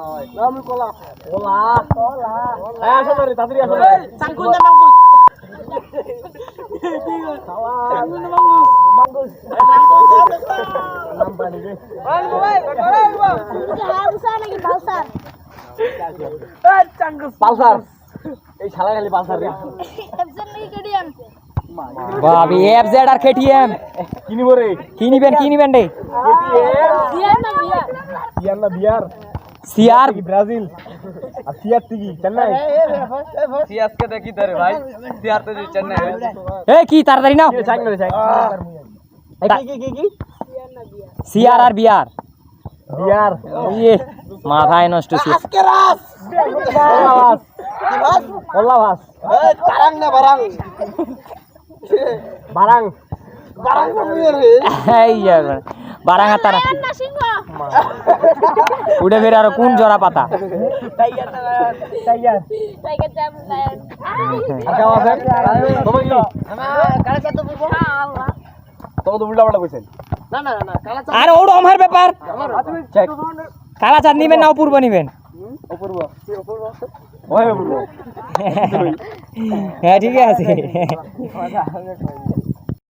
আমি কলা কলা কলা এই আসো রে তাড়াতাড়ি আসো চাঙ্কুল না মাঙ্গুস চাঙ্কুল না মাঙ্গুস মাঙ্গুস নাম পানি রে ওই ভাই হাউসা নাকি বাউসার এই চাঙ্কুস পালসার এই শালা খালি পালসার রে এফজেড নাকি কেডিএম বাবি এফজেড আর কেটিএম কিনিব রে কি নিবেন রে বিয়ার না বিয়ার ইয়ার না বিয়ার সিআর কি ব্রাজিল আর সিআর কি চেন্নাই সিয়াস কে দেখি ধরে ভাই সিয়ার তো চেন্নাই এ কি তাড়াতাড়ি নাও চাই না চাই কি সিআর আর বিআর বিয়ার ইয়ে মাথায় নষ্ট ছিল আজকে রাত কলা ভাস এই কারাং না বারাং বারাং বারাং কমিয়ে রে এই বারাঙ্গা তারা না সিংহ উড়ে বের আর কোন জোড়া পাতা টাইগার টাইগার জাম লায়ন আচ্ছা আছে তোমার কি কালা চাঁদ তো আল্লাহ তোমার তো উল্টা পাল্টা কইছেন না না না কালা চাঁদ আর ওটা আমার ব্যাপার চেক কালা চাঁদ নিবেন না অপূর্ব নিবেন অপূর্ব ওই অপূর্ব হ্যাঁ ঠিক আছে